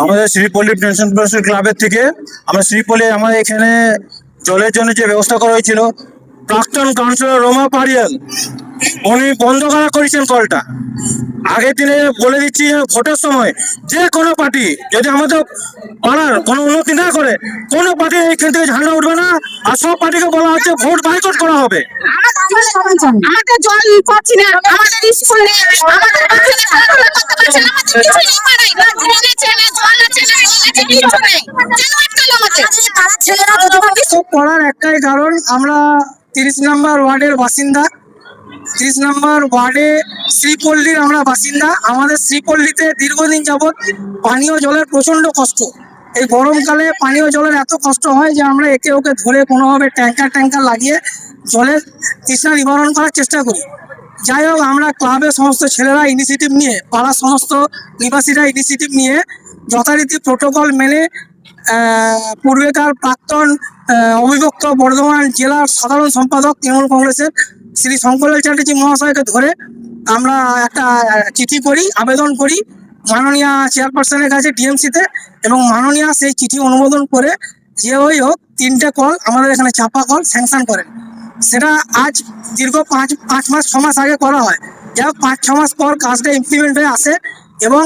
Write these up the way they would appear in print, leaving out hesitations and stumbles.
আমাদের শ্রীপল্লী পেনশন ক্লাবের থেকে আমরা শ্রীপল্লী আমাদের এখানে জলের জন্য যে ব্যবস্থা করা হয়েছিল, প্রাক্তন কাউন্সিলর রোমা পারিয়াল উনি বন্ধ করেছেন কলটা। আগের দিনে বলে দিচ্ছি, ভোটের সময় যে কোনো পার্টি যদি আমাদের পাড়ার কোনো উন্নতি না করে, কোনো পার্টি এখান থেকে ঝান্ডা উঠবে না। আর সব পার্টিকে বলা হচ্ছে ভোট বয়কট করা হবে। আমাদের জল পাচ্ছি না, আমাদের স্কুল নেই, আমাদের বাচ্চারা খেলাধুলা করতে পারছে না, আমাদের কিছু নেই পাড়ায়, না ড্রেন আছে, না জল আছে, না জল আছে, কিছু নেই। কেন আটকালো আমাদের? তারা ছেলেরা দুটো সব পড়ার একটাই কারণ, আমরা 30 নম্বর ওয়ার্ডের বাসিন্দা। 30 নম্বর ওয়ার্ডে শ্রীপল্লীর আমরা বাসিন্দা। আমাদের শ্রীপল্লীতে দীর্ঘদিন যাবৎ পানীয় জলের প্রচন্ড কষ্ট। এই গরমকালে পানীয় জলের এত কষ্ট হয় যে আমরা একে ওকে ধরে কোনোভাবে ট্যাঙ্কার লাগিয়ে জলের তৃষ্ণা নিবারণ করার চেষ্টা করি। যাই হোক, আমরা ক্লাবের সমস্ত ছেলেরা ইনিশিয়েটিভ নিয়ে, পাড়ার সমস্ত নিবাসীরা ইনিশিয়েটিভ নিয়ে যথারীতি প্রোটোকল মেনে পূর্বেকার প্রাক্তন অবিভক্ত বর্ধমান জেলার সাধারণ সম্পাদক তৃণমূল কংগ্রেসের শ্রী শঙ্করলাল চ্যাটার্জি মহাশয়কে ধরে আমরা একটা চিঠি করি, আবেদন করি মাননীয় চেয়ারপারসনের কাছে ডিএমসিতে, এবং মাননীয় সেই চিঠি অনুমোদন করে যে ওই হোক 3টে কল আমাদের এখানে চাপা কল স্যাংশন করেন। সেটা আজ দীর্ঘ 5 মাস 6 মাস আগে করা হয়। যাই হোক, 5-6 মাস পর কাজটা ইমপ্লিমেন্ট হয়ে আসে এবং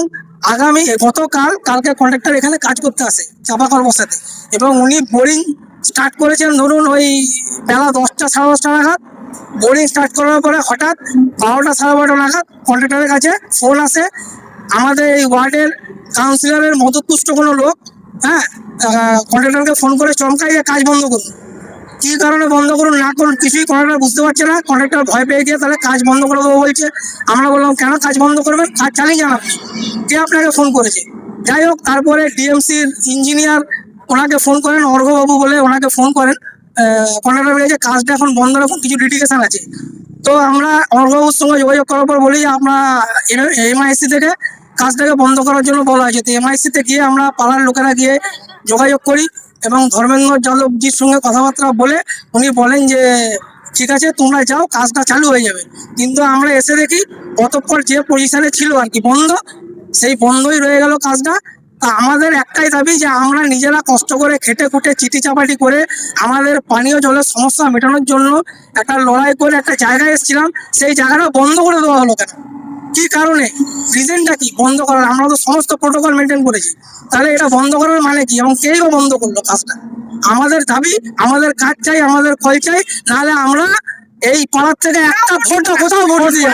কালকে কন্ট্রাক্টর এখানে কাজ করতে আসে চাপা কল বসাতে, এবং উনি বোরিং স্টার্ট করেছেন ধরুন ওই বেলা 10টা সাড়ে 10টা নাগাদ। বোরিং স্টার্ট করার পরে হঠাৎ 12টা সাড়ে 12টা নাগাদ কন্ট্রাক্টরের কাছে ফোন আসে, আমাদের এই ওয়ার্ডের কাউন্সিলরের মদতপুষ্ট কোনো লোক কন্ট্রাক্টরকে ফোন করে চমকাই যে কাজ বন্ধ করুন। কি কারণে বন্ধ করুন না করুন কিছুই কন্ট্রাক্টর বুঝতে পারছে না। কন্ট্রাক্টর ভয় পেয়ে গিয়ে তাহলে কাজ বন্ধ করে দেবো বলছে। আমরা বললাম কেন কাজ বন্ধ করবেন, কাজ চালিয়ে যান আপনি, কে আপনাকে ফোন করেছে? যাই হোক, তারপরে ডিএমসির ইঞ্জিনিয়ার ওনাকে ফোন করেন, অর্ঘবাবু বলে ওনাকে ফোন করেন। কন্ট্রাক্টর বলেছে কাজটা এখন বন্ধ রাখুন, কিছু লিটিগেশন আছে। তো আমরা অর্ঘবাবুর সঙ্গে যোগাযোগ করার পর বলি যে আমরা এমআইসি থেকে কাজটাকে বন্ধ করার জন্য বলা হয়েছে। তো এমআইসিতে গিয়ে আমরা পাড়ার লোকেরা গিয়ে যোগাযোগ করি এবং ধর্মেন্দ্র যাদবজির সঙ্গে কথাবার্তা বলে উনি বলেন যে ঠিক আছে তোমরা যাও, কাজটা চালু হয়ে যাবে। কিন্তু আমরা এসে দেখি অতঃপর যে পজিশনে ছিল আর কি বন্ধ, সেই বন্ধই রয়ে গেল কাজটা। তা আমাদের একটাই দাবি যে আমরা নিজেরা কষ্ট করে খেটে খুঁটে চিঠি চাপাটি করে আমাদের পানীয় জলের সমস্যা মেটানোর জন্য একটা লড়াই করে একটা জায়গায় এসেছিলাম, সেই জায়গাটা বন্ধ করে দেওয়া হলো কেন? কি কারণে? রিজনটা কি বন্ধ করার? আমরা তো সমস্ত প্রোটোকল মেনটেন করেছি, তাহলে এটা বন্ধ করার মানে কি এবং কেই বা বন্ধ করলো কাজটা? আমাদের দাবি, আমাদের কাজ চাই, আমাদের কল চাই, নাহলে আমরা এই পাড়ার থেকে একটা ভোটটা কোথাও ভোট দিয়ে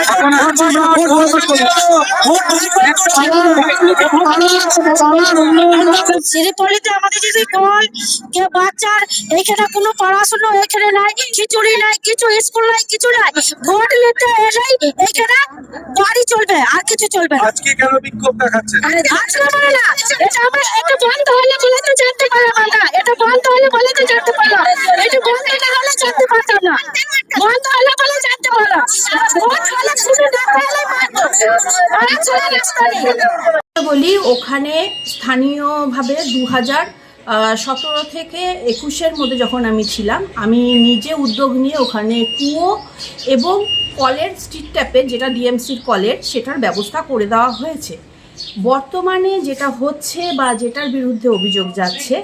শ্রীপল্লীতে আমাদের যদি কল কেউ বাচ্চার এখানে কোনো পড়াশোনা এখানে নাই, খিচুড়ি নাই, কিছু স্কুল নাই, কিছু নাই, ভোট নিতে এলেই এখানে বাড়ি চলবে আর কিছু চলবে না। আজকে কেন বিক্ষোভ দেখাচ্ছেন? আজকে বলে না, এটা আমরা এটা বন্ধ হলে বলে তো জানতে পারলাম না, এটা বন্ধ হলে বলে তো জানতে পারলাম, এটা বন্ধ না হলে জানতে পারতাম না, বন্ধ হলে বলে জানতে পারলাম, বন্ধ হলে শুধু দেখতে হলে মারতো আর চলে রাস্তা নেই। বলি ওখানে স্থানীয়ভাবে 2017 থেকে 21-এর মধ্যে যখন আমি ছিলাম, আমি নিজে উদ্যোগ নিয়ে ওখানে কুয়ো এবং কলের স্ট্রিট ট্যাপের, যেটা ডিএমসির কলের, সেটার ব্যবস্থা করে দেওয়া হয়েছে। বর্তমানে যেটা হচ্ছে বা যেটার বিরুদ্ধে অভিযোগ যাচ্ছে,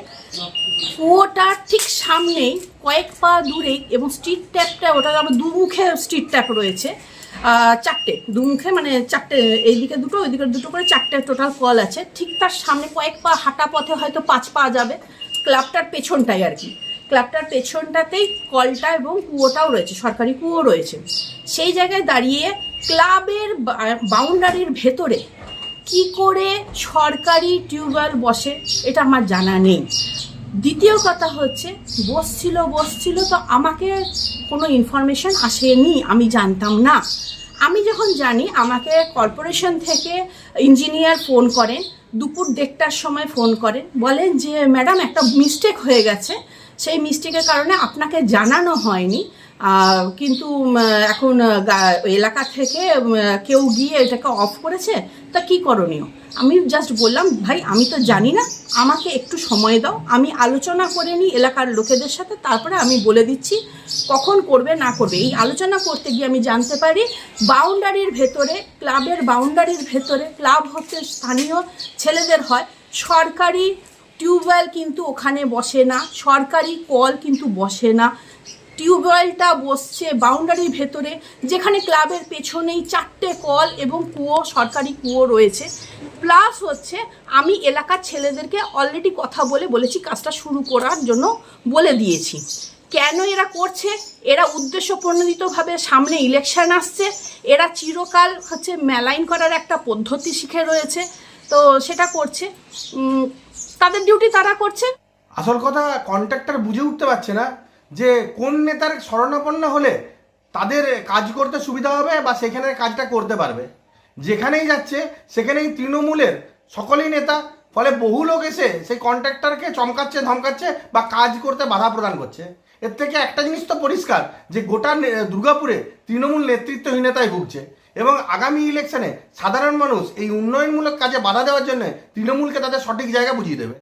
কুয়োটার ঠিক সামনেই কয়েক পা দূরেই, এবং স্ট্রিট ট্যাপটা ওটা আবার দুমুখে স্ট্রিট ট্যাপ রয়েছে, 4টে দুমুখে, মানে 4টে, এইদিকে দুটো ওইদিকে দুটো করে 4টে টোটাল কল আছে। ঠিক তার সামনে কয়েক পা হাঁটা পথে হয়তো 5 পা যাবে, ক্লাবটার পেছনটাই আর কি, ক্লাবটার পেছনটাতেই কলটা এবং কুয়োটাও রয়েছে, সরকারি কুয়ো রয়েছে। সেই জায়গায় দাঁড়িয়ে ক্লাবের বাউন্ডারির ভেতরে কি করে সরকারি টিউবওয়েল বসে এটা আমার জানা নেই। দ্বিতীয় কথা হচ্ছে, বসছিল তো আমাকে কোনো ইনফরমেশন আসেনি, আমি জানতাম না। আমি যখন জানি, আমাকে কর্পোরেশন থেকে ইঞ্জিনিয়ার ফোন করেন, দুপুর 1:30টার সময় ফোন করেন, বলেন যে ম্যাডাম একটা মিস্টেক হয়ে গেছে, সেই মিস্টেকের কারণে আপনাকে জানানো হয়নি, কিন্তু এখন এলাকা থেকে কেউ গিয়ে এটাকে অফ করেছে, তা কি করণীয়? আমি জাস্ট বললাম ভাই আমি তো জানি না, আমাকে একটু সময় দাও, আমি আলোচনা করে নিই এলাকার লোকেদের সাথে, তারপরে আমি বলে দিচ্ছি কখন করবে না করবে। এই আলোচনা করতে গিয়ে আমি জানতে পারি বাউন্ডারির ভেতরে, ক্লাবের বাউন্ডারির ভেতরে, ক্লাব হচ্ছে স্থানীয় ছেলেদের হয়, সরকারি টিউবওয়েল কিন্তু ওখানে বসে না, সরকারি কল কিন্তু বসে না। টিউবওয়েলটা বসছে বাউন্ডারির ভেতরে, যেখানে ক্লাবের পেছনেই 4টে কল এবং কুয়ো, সরকারি কুয়ো রয়েছে। প্লাস হচ্ছে আমি এলাকার ছেলেদেরকে অলরেডি কথা বলেছি কাজটা শুরু করার জন্য বলে দিয়েছি। কেন এরা করছে? এরা উদ্দেশ্য প্রণোদিতভাবে সামনে ইলেকশন আসছে, এরা চিরকাল হচ্ছে মেলাইন করার একটা পদ্ধতি শিখে রয়েছে, তো সেটা করছে, তাদের ডিউটি তারা করছে। আসল কথা কন্ট্রাক্টর বুঝে উঠতে পারছে না যে কোন নেতার শরণাপন্ন হলে তাদের কাজ করতে সুবিধা হবে বা সেখানে কাজটা করতে পারবে। যেখানেই যাচ্ছে সেখানেই তৃণমূলের সকলেই নেতা, ফলে বহু লোক এসে সেই কন্ট্রাক্টরকে চমকাচ্ছে, ধমকাচ্ছে বা কাজ করতে বাধা প্রদান করছে। এর থেকে একটা জিনিস তো পরিষ্কার যে গোটা দুর্গাপুরে তৃণমূল নেতৃত্বহীনতায় ভুগছে এবং আগামী ইলেকশনে সাধারণ মানুষ এই উন্নয়নমূলক কাজে বাধা দেওয়ার জন্য তৃণমূলকে তাদের সঠিক জায়গা বুঝিয়ে দেবে।